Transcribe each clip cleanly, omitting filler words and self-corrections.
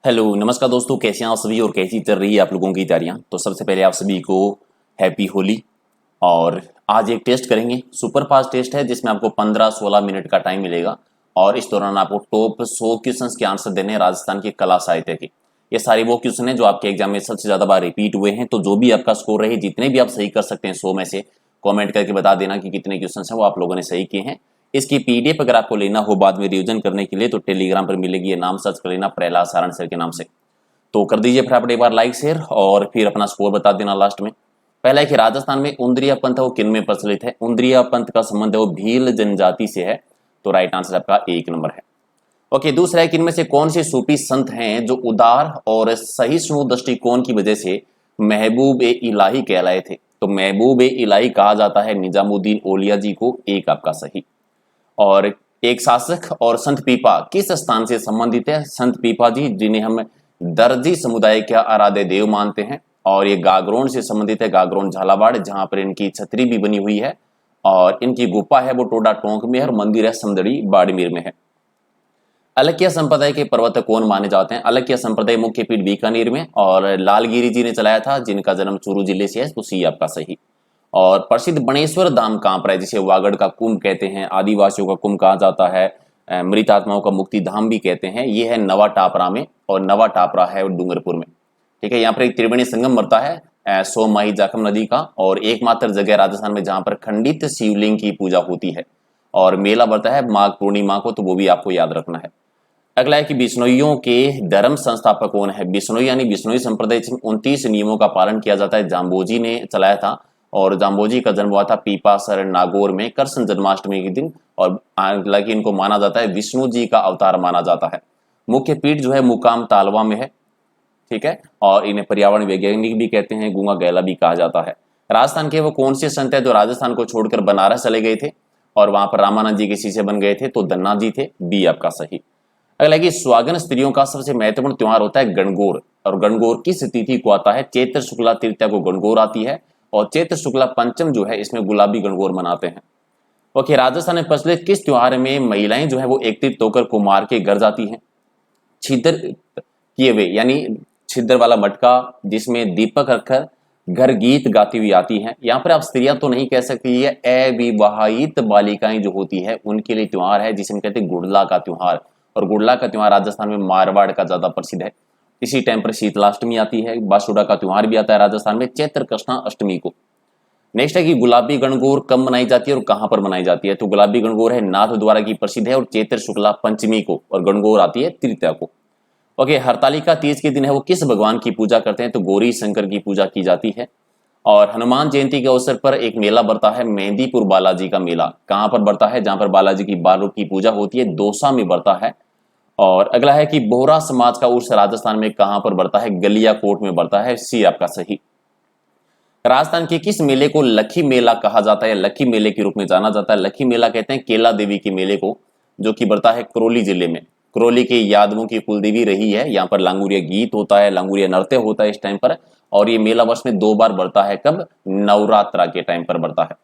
Hello नमस्कार दोस्तों, कैसे हैं आप सभी और कैसी चल रही है आप लोगों की तैयारियां। तो सबसे पहले आप सभी को हैप्पी होली। और आज एक टेस्ट करेंगे, सुपर फास्ट टेस्ट है जिसमें आपको 15-16 मिनट का टाइम मिलेगा और इस दौरान आपको टॉप 100 क्वेश्चंस के आंसर देने हैं राजस्थान के कला साहित्य के। ये सारे वो क्वेश्चन हैं जो आपके एग्जाम में सबसे ज्यादा बार रिपीट हुए हैं। तो जो भी आपका स्कोर रहे, जितने भी आप सही कर सकते हैं 100 में से, कॉमेंट करके बता देना कि कितने क्वेश्चन हैं वो आप लोगों ने सही किए हैं। इसकी पीडीएफ अगर आपको लेना हो बाद में रिविजन करने के लिए तो टेलीग्राम पर मिलेगी, ये नाम सर्च कर लेना प्रहलाद सारण सर के नाम से। तो कर दीजिए फटाफट एक बार लाइक शेयर और फिर अपना स्कोर बता देना लास्ट में। पहला है कि राजस्थान में उंद्रिया पंथ वो किन में प्रचलित है। उंद्रिया पंथ का संबंध है वो भील जनजाति से है, तो राइट आंसर आपका 1 नंबर है। ओके, दूसरा है कि इनमें से कौन से सूफी संत हैं जो उदार और सहिष्णु दृष्टिकोण की वजह से महबूब ए इलाही कहलाए थे। तो महबूब ए इलाही कहा जाता है निजामुद्दीन औलिया जी को, एक आपका सही। और एक शासक और संत पीपा किस स्थान से संबंधित है। संत पीपा जी जिन्हें हम दर्जी समुदाय के आराध्य देव मानते हैं, और ये गागरोन से संबंधित है, गागरोन झालावाड़, जहां पर इनकी छतरी भी बनी हुई है और इनकी गुफा है वो टोडा टोंक में है और मंदिर है समदड़ी बाड़मेर में है। अलकिया संप्रदाय के प्रवर्तक कौन माने जाते हैं। अलकिया संप्रदाय मुख्य पीठ बीकानेर में और लालगिरी जी ने चलाया था, जिनका जन्म चूरू जिले से है, तो सी आपका सही। और प्रसिद्ध बणेश्वर धाम कहां पर है, जिसे वागड़ का कुंभ कहते हैं, आदिवासियों का कुंभ कहा जाता है, मृत आत्माओं का मुक्ति धाम भी कहते हैं। ये है नवा टापरा में, और नवा टापरा है डूंगरपुर में। ठीक है, यहाँ पर एक त्रिवेणी संगम मरता है सोमाही जाखम नदी का, और एकमात्र जगह राजस्थान में जहां पर खंडित शिवलिंग की पूजा होती है, और मेला बढ़ता है माघ पूर्णिमा को, तो वो भी आपको याद रखना है। अगला है कि बिश्नोइयों के धर्म संस्थापक कौन है। बिश्नोई यानी बिश्नोई संप्रदाय 29 नियमों का पालन किया जाता है, जाम्बोजी ने चलाया था, और जाम्बोजी का जन्म हुआ था पीपासर नागौर में कृष्ण जन्माष्टमी के दिन, और हालांकि इनको माना जाता है विष्णु जी का अवतार माना जाता है। मुख्य पीठ जो है मुकाम तालवा में है। ठीक है, और इन्हें पर्यावरण वैज्ञानिक भी कहते हैं, गूंगा गैला भी कहा जाता है। राजस्थान के वो कौन से संत है जो राजस्थान को छोड़कर बनारस चले गए थे और वहां पर रामानंद जी के शिष्य बन गए थे, तो धन्ना जी थे, बी आपका सही। अगला कि स्वागन स्त्रियों का सबसे महत्वपूर्ण त्योहार होता है गणगौर, और गणगौर किस तिथि को आता है। चैत्र शुक्ला तृतीया को गणगौर आती है, और चैत्र शुक्ला पंचम जो है इसमें गुलाबी गणगौर मनाते हैं। ओके, राजस्थान में प्रचलित किस त्योहार में महिलाएं जो है वो एकत्रित होकर कुम्हार के घर जाती हैं। छिद्र किए हुए यानी छिद्र वाला मटका जिसमें दीपक रखकर घर गीत गाती हुई आती है। यहाँ पर आप स्त्रियां तो नहीं कह सकती, ये अविवाहित बालिकाएं जो होती है उनके लिए त्योहार है, जिसे हम कहते हैं गुड़ला का त्योहार। और गुड़ला का त्योहार राजस्थान में मारवाड़ का ज्यादा प्रसिद्ध है। इसी टाइम पर शीतलाष्टमी आती है, बासुड़ा का त्योहार भी आता है राजस्थान में चैत्र कृष्णा अष्टमी को। नेक्स्ट है कि गुलाबी गणगौर कब मनाई जाती है और कहां पर मनाई जाती है। तो गुलाबी गणगौर है नाथ द्वारा की प्रसिद्ध है, और चैत्र शुक्ला पंचमी को, और गणगौर आती है तृतीया को। ओके, हरतालिका तीज के दिन है वो किस भगवान की पूजा करते हैं। तो गौरी शंकर की पूजा की जाती है। और हनुमान जयंती के अवसर पर एक मेला बढ़ता है मेहंदीपुर बालाजी का मेला। कहां पर बढ़ता है, जहां पर बालाजी की बाल रूप की पूजा होती है, दौसा में बढ़ता है। और अगला है कि बोहरा समाज का उर्स राजस्थान में कहां पर बढ़ता है। गलियाकोट में बढ़ता है, सी आपका सही। राजस्थान के किस मेले को लखी मेला कहा जाता है, लखी मेले के रूप में जाना जाता है। लखी मेला कहते हैं केला देवी के मेले को, जो कि बढ़ता है करौली जिले में। करौली के यादवों की कुलदेवी रही है। यहाँ पर लांगुरिया गीत होता है, लांगुरिया नृत्य होता है इस टाइम पर, और ये मेला वर्ष में 2 बार बढ़ता है। कब, नवरात्रा के टाइम पर बढ़ता है।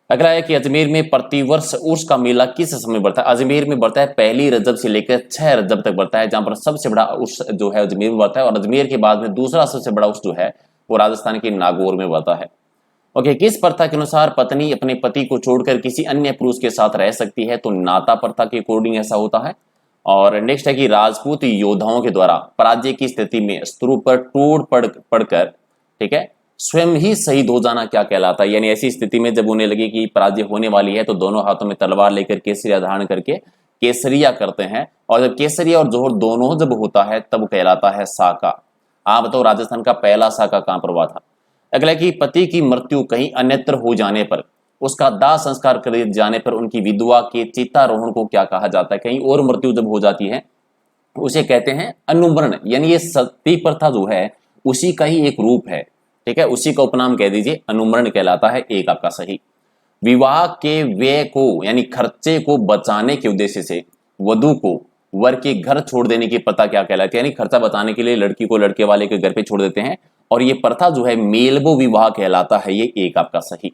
अगला है कि अजमेर में प्रतिवर्ष उर्स का मेला किस समय बढ़ता है। अजमेर में बढ़ता है 1 रजब से लेकर 6 रजब तक बढ़ता है, जहां पर सबसे बड़ा उर्स जो है अजमेर में बढ़ता है, और अजमेर के बाद में दूसरा सबसे बड़ा उर्स जो है वो राजस्थान के नागौर में बढ़ता है। ओके, किस प्रथा के अनुसार पत्नी अपने पति को छोड़कर किसी अन्य पुरुष के साथ रह सकती है। तो नाता प्रथा के अकॉर्डिंग ऐसा होता है। और नेक्स्ट है कि राजपूत योद्धाओं के द्वारा पराजय की स्थिति में अस्त्रों पर टूट पड़कर, ठीक है, स्वयं ही शहीद हो जाना क्या कहलाता है। यानी ऐसी स्थिति में जब उन्हें लगे कि पराजय होने वाली है, तो दोनों हाथों में तलवार लेकर केसरिया धारण करके केसरिया करते हैं, और जब केसरिया और जोहर दोनों जब होता है तब कहलाता है साका। आप बताओ राजस्थान का पहला साका कहां पर हुआ था। अगला कि पति की मृत्यु कहीं अन्यत्र हो जाने पर, उसका दाह संस्कार कर जाने पर उनकी विधवा के चितारोहण को क्या कहा जाता है। कहीं और मृत्यु जब हो जाती है उसे कहते हैं अनुमरण। यानी ये सती प्रथा जो है उसी का ही एक रूप है। ठीक है, उसी का उपनाम कह दीजिए, अनुमरण कहलाता है, एक आपका सही। विवाह के व्यय को यानी खर्चे को बचाने के उद्देश्य से वधु को वर के घर छोड़ देने की प्रथा क्या कहलाती है। यानी खर्चा बचाने के लिए लड़की को लड़के वाले के घर पे छोड़ देते हैं, और ये प्रथा जो है मेलबो विवाह कहलाता है, ये एक आपका सही।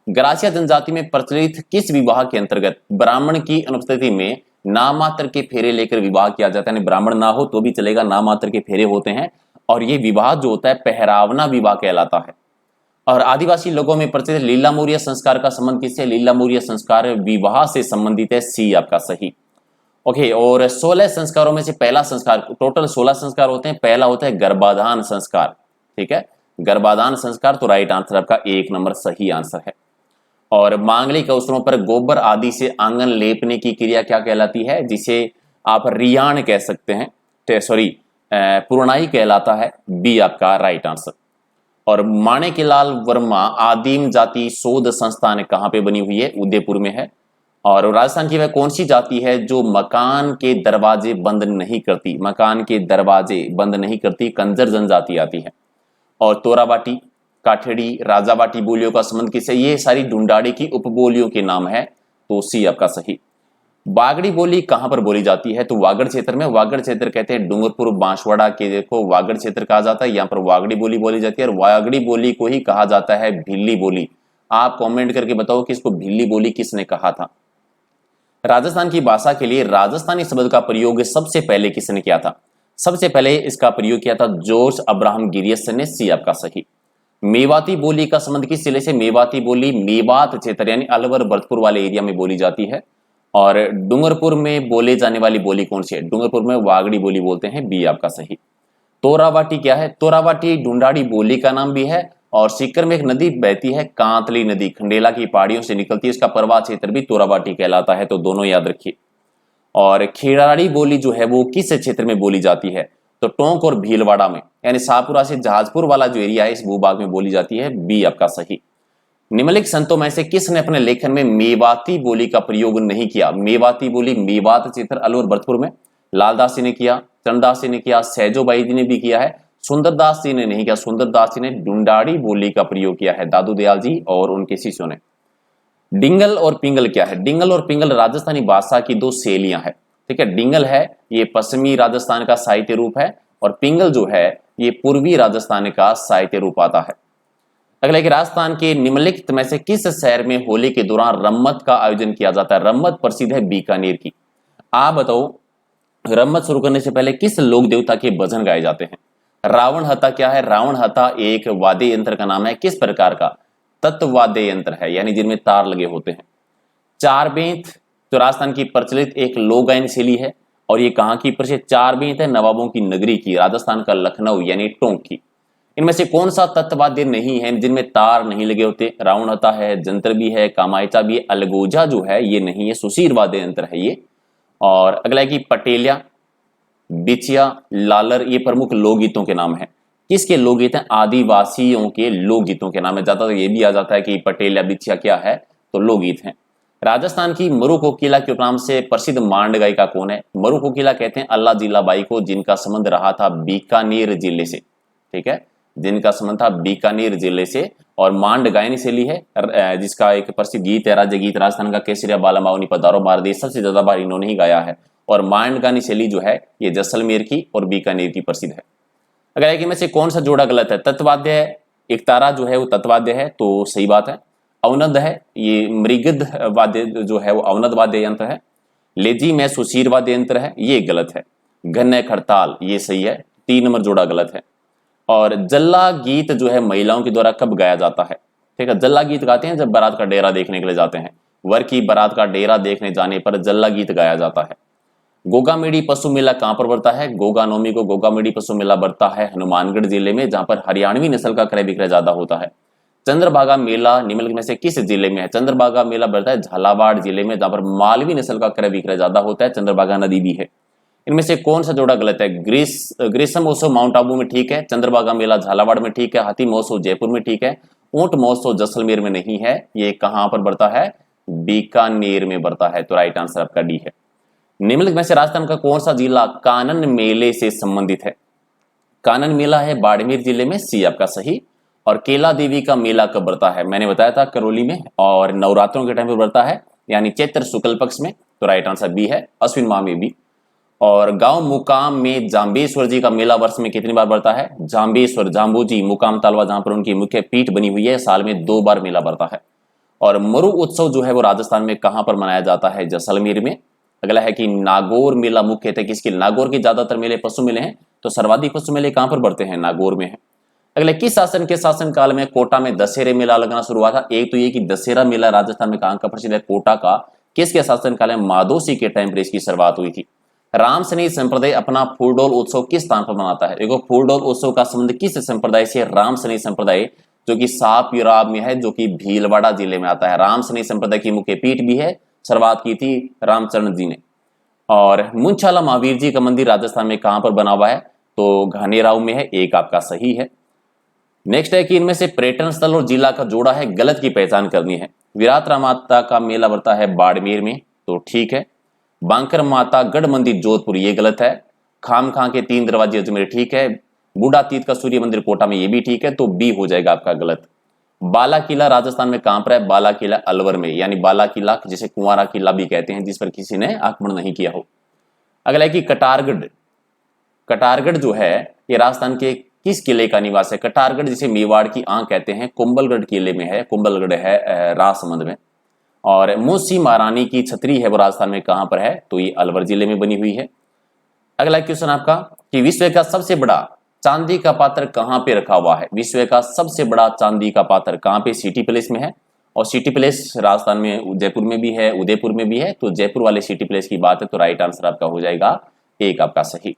ग्रासिया जनजाति में प्रचलित किस विवाह के अंतर्गत ब्राह्मण की अनुपस्थिति में नामात्र के फेरे लेकर विवाह किया जाता है, यानी ब्राह्मण ना हो तो भी चलेगा, नामात्र के फेरे होते हैं। और ये विवाह जो होता है पहरावना विवाह कहलाता है। और आदिवासी लोगों में प्रचलित लीला मोरिया संस्कार का संबंध किससे? लीला मोरिया संस्कार विवाह से संबंधित है, सी आपका सही। ओके, और 16 संस्कारों में से पहला संस्कार, टोटल 16 संस्कार होते हैं, पहला होता है गर्भाधान संस्कार। ठीक है, गर्भाधान संस्कार, तो राइट आंसर आपका 1 नंबर सही आंसर है। और मांगलिक अवसरों पर गोबर आदि से आंगन लेपने की क्रिया क्या कहलाती है? जिसे आप रियाण कह सकते हैं, सॉरी पुरनाई कहलाता है, बी आपका राइट आंसर। और माणिक्यलाल वर्मा आदिम जाति शोध संस्थान कहाँ पे बनी हुई है? उदयपुर में है। और राजस्थान की वह कौन सी जाति है जो मकान के दरवाजे बंद नहीं करती? मकान के दरवाजे बंद नहीं करती, कंजर जनजाति आती है। और तोराबाटी, काठेड़ी, राजाबाटी बोलियों का संबंध किससे? ये सारी ढूंढाड़ी की उपबोलियों के नाम है, तो सी आपका सही। वागड़ी बोली कहां पर बोली जाती है? तो वागड़ क्षेत्र में। वागड़ क्षेत्र कहते हैं डूंगरपुर बांसवाड़ा के को वागड़ क्षेत्र कहा जाता है, यहाँ पर वागड़ी बोली बोली जाती है। और वागड़ी बोली को ही कहा जाता है भिल्ली बोली। आप कमेंट करके बताओ कि इसको भिल्ली बोली किसने कहा था। राजस्थान की भाषा के लिए राजस्थानी शब्द का प्रयोग सबसे पहले किसने किया था? सबसे पहले इसका प्रयोग किया था जॉर्ज अब्राहम गिरियस ने, सी आपका सही। मेवाती बोली का संबंध किस जिले से? मेवाती बोली मेवात क्षेत्र यानी अलवर भरतपुर वाले एरिया में बोली जाती है। और डूंगरपुर में बोले जाने वाली बोली कौन सी है? डूंगरपुर में वागड़ी बोली बोलते हैं, बी आपका सही। तोराबाटी क्या है? तोराबाटी ढूंढाड़ी बोली का नाम भी है। और सीकर में एक नदी बहती है, कांतली नदी, खंडेला की पहाड़ियों से निकलती है, इसका प्रवाह क्षेत्र भी तोराबाटी कहलाता है, तो दोनों याद रखिए। और खेड़ाड़ी बोली जो है वो किस क्षेत्र में बोली जाती है? तो टोंक और भीलवाड़ा में, यानी शाहपुरा से जहाजपुर वाला जो एरिया है इस भूभाग में बोली जाती है, बी आपका सही। निम्नलिखित संतों में से किसने अपने लेखन में मेवाती बोली का प्रयोग नहीं किया? मेवाती बोली मेवात क्षेत्र अलवर भरतपुर में लालदास जी ने किया, चरणदास जी ने किया, सहजोबाई जी ने भी किया है, सुंदरदास जी ने नहीं किया। सुंदरदास जी ने ढूंढाड़ी बोली का प्रयोग किया है, दादू दयाल जी और उनके शिष्यों ने। डिंगल और पिंगल क्या है? डिंगल और पिंगल राजस्थानी भाषा की दो शैलियां हैं। ठीक है, डिंगल है ये पश्चिमी राजस्थान का साहित्य रूप है, और पिंगल जो है ये पूर्वी राजस्थान का साहित्य रूप आता है। अगला कि राजस्थान के निम्नलिखित में से किस शहर में होली के दौरान रम्मत का आयोजन किया जाता है? रम्मत प्रसिद्ध है बीकानेर की। आप बताओ, रम्मत शुरू करने से पहले किस लोक देवता के भजन गाए जाते हैं? रावण हता क्या है? रावण हता एक वाद्य यंत्र का नाम है, किस प्रकार का? तत्वाद्य यंत्र है, यानी जिनमें तार लगे होते हैं। चार बेंत तो राजस्थान की प्रचलित एक लोक गायन शैली है, और ये कहां की प्रसिद्ध? चार बेंत है नवाबों की नगरी की, राजस्थान का लखनऊ यानी टोंक की। इनमें से कौन सा तत्वाद्य नहीं है जिनमें तार नहीं लगे होते? रावण हता है, जंत्र भी है, कामायचा भी है, अलगोजा जो है ये नहीं है, सुशीर वाद्य यंत्र है ये। और अगला है कि पटेलिया, बिचिया, लालर, ये प्रमुख लोकगीतों के नाम है। किसके लोकगीत हैं? आदिवासियों के लोकगीतों के नाम है। ज्यादातर ये भी आ जाता है कि पटेलिया बिचिया क्या है, तो लोकगीत हैं। राजस्थान की मरु कोकिला के उपनाम से प्रसिद्ध मांड गायिका कौन है? मरु कोकिला कहते हैं अल्लाह जिला बाई को, जिनका संबंध रहा था बीकानेर जिले से। ठीक है, जिनका संबंध था बीकानेर जिले से। और मांड गायनी शैली है जिसका एक प्रसिद्ध गीत है राज्य गीत राजस्थान का केसरिया बाला मावनी पधारो भारदेश, सबसे ज्यादा बार इन्होंने ही गाया है। और मांड गानी शैली जो है ये जैसलमेर की और बीकानेर की प्रसिद्ध है। अगर एक में से कौन सा जोड़ा गलत है? तत्वाद्य है, एक तारा जो है वो तत्वाद्य है, तो सही बात है। अवनद है, ये मृगध वाद्य जो है वो अवनद वाद्य यंत्र है। लेजी में सुशीर वाद्य यंत्र है, ये गलत है। घन खड़ताल ये सही है, 3 नंबर जोड़ा गलत है। और जल्ला गीत जो है महिलाओं के द्वारा कब गाया जाता है? ठीक है, जल्ला गीत गाते हैं जब बारात का डेरा देखने के लिए जाते हैं। वर की बारात का डेरा देखने जाने पर जल्ला गीत गाया जाता है। गोगामेड़ी पशु मेला कहां पर बढ़ता है? गोगा नवमी को गोगामेड़ी पशु मेला बढ़ता है हनुमानगढ़ जिले में, जहां पर हरियाणवी नस्ल का क्रय विक्रय ज्यादा होता है। चंद्रभागा मेला निम्नलिखित में से किस जिले में है? चंद्रभागा मेला बढ़ता है झालावाड़ जिले में, जहां पर मालवी नस्ल का क्रय विक्रय ज्यादा होता है। चंद्रभागा नदी भी है। इनमें से कौन सा जोड़ा गलत है? ग्रीष्म महोत्सव माउंट आबू में ठीक है, चंद्रभागा मेला झालावाड़ में ठीक है, हाथी महोत्सव जयपुर में ठीक है, ऊंट महोत्सव जैसलमेर में नहीं है। ये कहां पर बढ़ता है? बीकानेर में बढ़ता है, तो राइट आंसर आपका डी है। निम्नलिखित में से राजस्थान का कौन सा जिला कानन मेले से संबंधित है? कानन मेला है बाड़मेर जिले में, सी आपका सही। और केला देवी का मेला कब बढ़ता है? मैंने बताया था करौली में, और नवरात्रों के टाइम पर बढ़ता है, यानी चैत्र शुक्ल पक्ष में, तो राइट आंसर बी है, अश्विन माह में भी। और गांव मुकाम में जांबेश्वर जी का मेला वर्ष में कितनी बार बढ़ता है? जांबेश्वर जाम्बू जी मुकाम तालवा जहां पर उनकी मुख्य पीठ बनी हुई है, साल में 2 बार मेला बढ़ता है। और मरु उत्सव जो है वो राजस्थान में कहां पर मनाया जाता है? जैसलमेर में। अगला है कि नागौर मेला मुख्यतः किसके, नागौर के ज्यादातर मेले पशु मेले हैं, तो सर्वाधिक पशु मेले कहां पर बढ़ते हैं, नागौर में है। अगला किस शासन के शासन काल में कोटा में दशहरे मेला लगना शुरू हुआ था। एक तो ये कि दशहरा मेला राजस्थान में कहां का प्रसिद्ध है, कोटा का। किसके शासन काल में, माधोसी के टाइम पर इसकी शुरुआत हुई थी। रामसनी संप्रदाय अपना फूलडोल उत्सव किस स्थान पर मनाता है। देखो फूलडोल उत्सव का संबंध किस संप्रदाय से, रामसनी संप्रदाय, जो कि सापयुराब में है, जो कि भीलवाड़ा जिले में आता है। रामसनी संप्रदाय की मुख्य पीठ भी है, शुरुआत की थी रामचरण जी ने। और मुंशाला महावीर जी का मंदिर राजस्थान में कहां पर बना हुआ है, तो घानेराव में है, एक आपका सही है। नेक्स्ट है कि इनमें से पर्यटन स्थल और जिला का जोड़ा है, गलत की पहचान करनी है। विराट माता का मेला बढ़ता है बाड़मेर में, तो ठीक है। बांकर माता गढ़ मंदिर जोधपुर, ये गलत है। खाम खां के 3 दरवाजे अजमेर, ठीक है। बूढ़ा तीर्थ का सूर्य मंदिर कोटा में, ये भी ठीक है, तो बी हो जाएगा आपका गलत। बाला किला राजस्थान में कहां पर है, बाला किला अलवर में, यानी बाला किला जिसे कुंवारा किला भी कहते हैं, जिस पर किसी ने आक्रमण नहीं किया हो। अगला है कि कटारगढ़, कटारगढ़ जो है ये राजस्थान के किस किले का निवास है। कटारगढ़ जिसे मेवाड़ की आंख कहते हैं, कुंभलगढ़ किले में है, कुंभलगढ़ है राजसमंद में। और मूसी महारानी की छतरी है वो राजस्थान में कहां पर है, तो ये अलवर जिले में बनी हुई है। अगला क्वेश्चन आपका कि विश्व का सबसे बड़ा चांदी का पात्र कहां पे रखा हुआ है। विश्व का सबसे बड़ा चांदी का पात्र कहां पे, सिटी पैलेस में है। और सिटी पैलेस राजस्थान में जयपुर में भी है, उदयपुर में भी है, तो जयपुर वाले सिटी पैलेस की बात है, तो राइट आंसर आपका हो जाएगा एक आपका सही।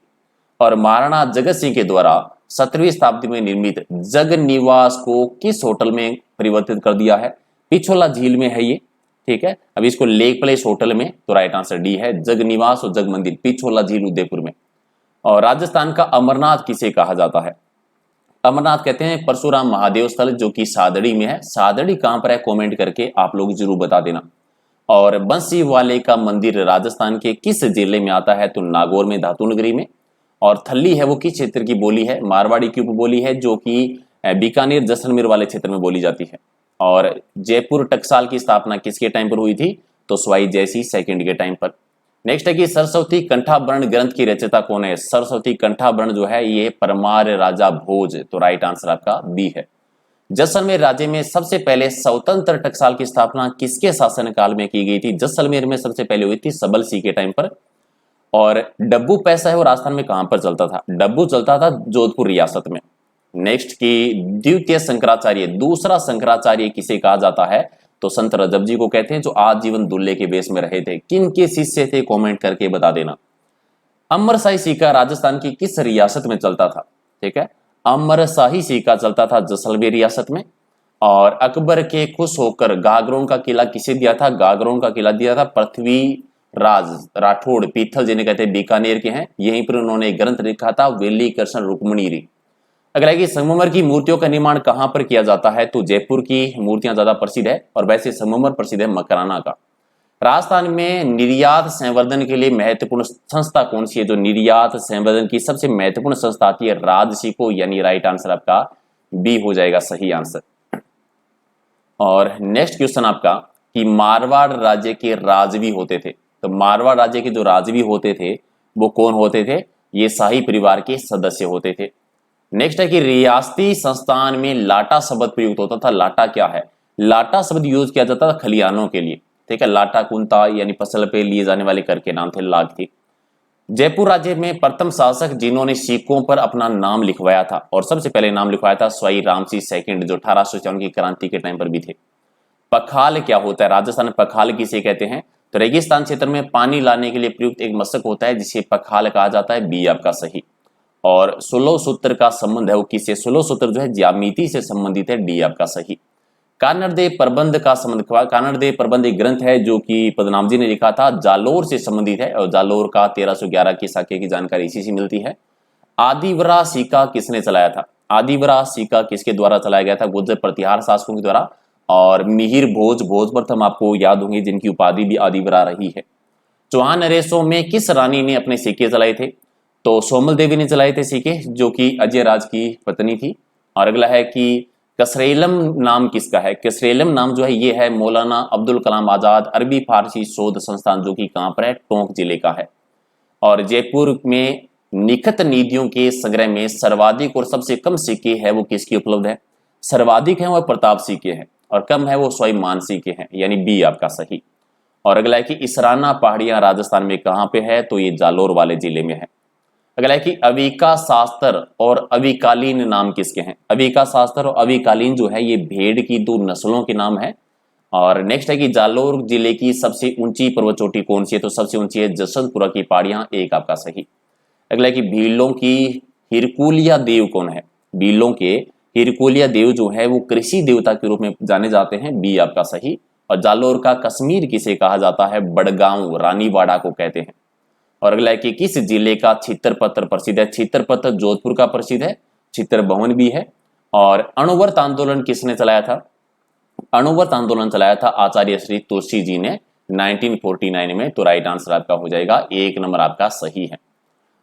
और महाराणा जगत सिंह के द्वारा 17वीं शताब्दी में निर्मित जग निवास को किस होटल में परिवर्तित कर दिया है। पिछोला झील में है ये, ठीक है। अब इसको लेक प्लेस होटल में, तो राइट आंसर डी है, जग निवास और जग मंदिर, पिछोला झील उदयपुर में। और राजस्थान का अमरनाथ किसे कहा जाता है। अमरनाथ कहते हैं परशुराम महादेव स्थल, जो कि सादड़ी में है। सादड़ी कहां पर है, कमेंट करके आप लोग जरूर बता देना। और बंसी वाले का मंदिर राजस्थान के किस जिले में आता है, तो नागौर में, धातु नगरी में। और थल्ली है वो किस क्षेत्र की बोली है, मारवाड़ी की उपबोली है, जो कि बीकानेर जैसलमेर वाले क्षेत्र में बोली जाती है। और जयपुर टकसाल की स्थापना किसके टाइम पर हुई थी, तो स्वाई जयसिंह सेकंड के टाइम पर। नेक्स्ट है कि सरस्वती कंठाभरण ग्रंथ की रचयिता कौन है। सरस्वती कंठाभरण जो है ये परमार राजा भोज, तो राइट आंसर आपका बी है। जैसलमेर राज्य में सबसे पहले स्वतंत्र टकसाल की स्थापना किसके शासन काल में की गई थी। जैसलमेर में सबसे पहले हुई थी सबल सिंह के टाइम पर। और डब्बू पैसा है वो राजस्थान में कहां पर चलता था, डब्बू चलता था जोधपुर रियासत में। नेक्स्ट की द्वितीय शंकराचार्य, दूसरा शंकराचार्य किसे कहा जाता है, तो संत रजब जी को कहते हैं, जो आजीवन दूल्हे के वेश में रहे थे। किन के शिष्य थे, कमेंट करके बता देना। अमरशाही सिक्का राजस्थान की किस रियासत में चलता था, ठीक है। अमरशाही सिक्का चलता था जैसलमेर रियासत में। और अकबर के खुश होकर गागरोन का किला किसे दिया था, गागरोन का किला दिया था पृथ्वी राज राठौड़, पीथल जिन्हें कहते हैं बीकानेर के हैं। यहीं पर उन्होंने एक ग्रंथ लिखा था, वेली कृष्ण रुक्मणीरी। अगला है कि संगमरमर की मूर्तियों का निर्माण कहां पर किया जाता है, तो जयपुर की मूर्तियां ज्यादा प्रसिद्ध है। और वैसे संगमरमर प्रसिद्ध है मकराना का। राजस्थान में निर्यात संवर्धन के लिए महत्वपूर्ण संस्था कौन सी है, जो निर्यात संवर्धन की सबसे महत्वपूर्ण संस्था आती है, राजसिको, यानी राइट आंसर आपका बी हो जाएगा सही आंसर। और नेक्स्ट क्वेश्चन आपका कि मारवाड़ राज्य के राजवी होते थे, तो मारवाड़ राज्य के जो राजवी होते थे वो कौन होते थे, ये शाही परिवार के सदस्य होते थे। नेक्स्ट है कि रियासती संस्थान में लाटा शब्द प्रयुक्त होता था। लाटा क्या है, लाटा शब्द यूज किया जाता था खलियानों के लिए, ठीक है। लाटा कुंता यानी फसल पे लिए जाने वाले कर के नाम थे, लाग थी। जयपुर राज्य में प्रथम शासक जिन्होंने सिक्कों पर अपना नाम लिखवाया था, और सबसे पहले नाम लिखवाया था स्वाई रामसिंह सेकंड, जो 1854 की क्रांति के टाइम पर भी थे। पखाल क्या होता है, राजस्थान में पखाल किसे कहते हैं, तो रेगिस्तान क्षेत्र में पानी लाने के लिए प्रयुक्त एक मशक होता है जिसे पखाल कहा जाता है, बी आपका सही। और 16 सूत्र का संबंध है वो किससे, 16 सूत्र जो है ज्यामिति से संबंधित है, डी आपका सही। कानड़देव प्रबंध का संबंध, कानड़देव प्रबंध एक ग्रंथ है जो कि पद्मनाभ जी ने लिखा था, जालोर से संबंधित है। और जालोर का 1311 के साक्य की जानकारी इसी से मिलती है। आदिवरा सिक्का किसने चलाया था, आदिवरा सिक्का किसके द्वारा चलाया गया था, गुर्जर प्रतिहार शासकों के द्वारा। और मिहिर भोज, भोज प्रथम आपको याद होंगे, जिनकी उपाधि भी आदिवरा रही है। चौहान नरेशों में किस रानी ने अपने सिक्के चलाए थे, तो सोमल देवी ने चलाए थे सिक्के, जो कि अजय राज की पत्नी थी। और अगला है कि कसरेलम नाम किसका है, कसरेलम नाम जो है ये है मौलाना अब्दुल कलाम आजाद अरबी फारसी शोध संस्थान, जो कि कहां पर है, टोंक जिले का है। और जयपुर में निखत निधियों के संग्रह में सर्वाधिक और सबसे कम सिक्के है वो किसकी उपलब्ध है, सर्वाधिक है वो प्रताप सिक्के हैं, और कम है वो स्वाभिमान सिक्के हैं, यानी बी आपका सही। और अगला है कि इसराना पहाड़ियां राजस्थान में कहाँ पे है, तो ये जालोर वाले जिले में है। अगला है कि अविका शास्त्र और अविकालीन नाम किसके हैं। अविका शास्त्र और अविकालीन जो है ये भेड़ की दो नस्लों के नाम है। और नेक्स्ट है कि जालोर जिले की सबसे ऊंची पर्वत चोटी कौन सी है, तो सबसे ऊंची है जसवंतपुरा की पहाड़ियां, एक आपका सही। अगला है कि भीलों की हिरकुलिया देव कौन है। भीलों के हिरकुलिया देव जो है वो कृषि देवता के रूप में जाने जाते हैं, बी आपका सही। और जालोर का कश्मीर किसे कहा जाता है, बड़गांव रानीवाड़ा को कहते हैं। और अगला है कि किस जिले का छितर प्रसिद्ध है। छितर जोधपुर का प्रसिद्ध है, छितर भवन भी है। और अणुव्रत आंदोलन किसने चलाया था, अणुव्रत आंदोलन चलाया था आचार्य श्री तुलसी जी ने 1949 में। तो राइट आंसर आपका हो जाएगा, एक नंबर आपका सही है।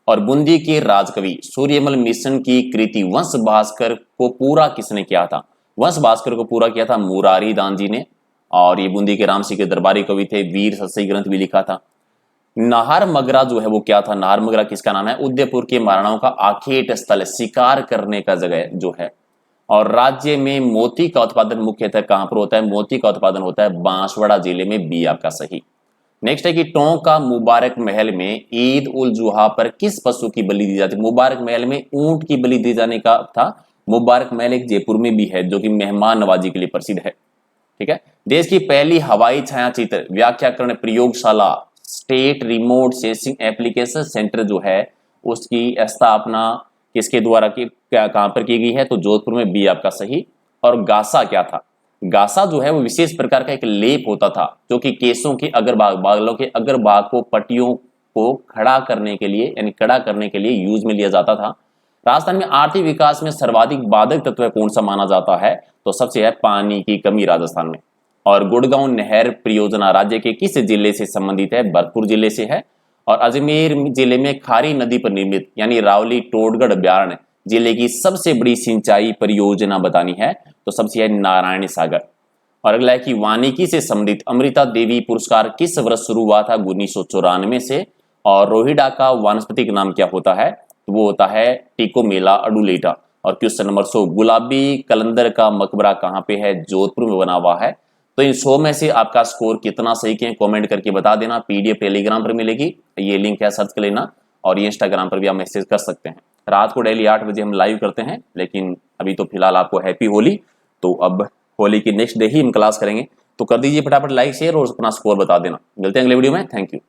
और बूंदी के राजकवि सूर्यमल मिशन की कृति वंश भास्कर को पूरा किसने किया था। वंश भास्कर को पूरा किया था मुरारी दान जी ने। और ये बूंदी के राम सिंह के दरबारी कवि थे, वीर सतसई ग्रंथ भी लिखा था। नाहर मगरा जो है वो क्या था, नाहर मगरा किसका नाम है, उदयपुर के महाराणाओं का आखेट स्थल, शिकार करने का जगह जो है। और राज्य में मोती का उत्पादन मुख्यतः कहां पर होता है, मोती का उत्पादन होता है बांसवाड़ा जिले में, बी आपका सही। नेक्स्ट है कि टोंक का मुबारक महल में ईद उल जुहा पर किस पशु की बलि दी जाती है। मुबारक महल में ऊंट की बलि दी जाने का था। मुबारक महल एक जयपुर में भी है जो कि मेहमान नवाजी के लिए प्रसिद्ध है। ठीक है। देश की पहली हवाई छायाचित्र व्याख्याकरण प्रयोगशाला state remote sensing application centre जो है उसकी स्थापना किसके द्वारा की, कहां पर की गई है, तो जोधपुर में, बी आपका सही। और गासा क्या था, गासा जो है वो विशेष प्रकार का एक लेप होता था जो कि केसों के अग्रभाग, बालों के अग्रभाग को पट्टियों को खड़ा करने के लिए, यानी कड़ा करने के लिए यूज में लिया जाता था। राजस्थान में आर्थिक विकास में सर्वाधिक बाधक तत्व कौन सा माना जाता है, तो सबसे है पानी की कमी राजस्थान में। और गुड़गांव नहर परियोजना राज्य के किस जिले से संबंधित है, भरतपुर जिले से है। और अजमेर जिले में खारी नदी पर निर्मित यानी रावली टोडगढ़ अभ्यारण्य जिले की सबसे बड़ी सिंचाई परियोजना बतानी है, तो सबसे है नारायण सागर। और अगला है कि वानिकी से संबंधित अमृता देवी पुरस्कार किस वर्ष शुरू हुआ था, 1994 से। और रोहिडा का वानस्पतिक नाम क्या होता है, तो वो होता है टिकोमेला अडुलेटा। और क्वेश्चन नंबर 100, गुलाबी कलंदर का मकबरा कहाँ पे है, जोधपुर में बना हुआ है। तो इन 100 में से आपका स्कोर कितना सही किया कमेंट करके बता देना। पीडीएफ टेलीग्राम पर मिलेगी, ये लिंक है, सर्च कर लेना। और ये इंस्टाग्राम पर भी आप मैसेज कर सकते हैं। रात को डेली 8 बजे हम लाइव करते हैं, लेकिन अभी तो फिलहाल आपको हैप्पी होली। तो अब होली की नेक्स्ट डे ही हम क्लास करेंगे, तो कर दीजिए फटाफट लाइक शेयर और अपना स्कोर बता देना। मिलते हैं अगले वीडियो में, थैंक यू।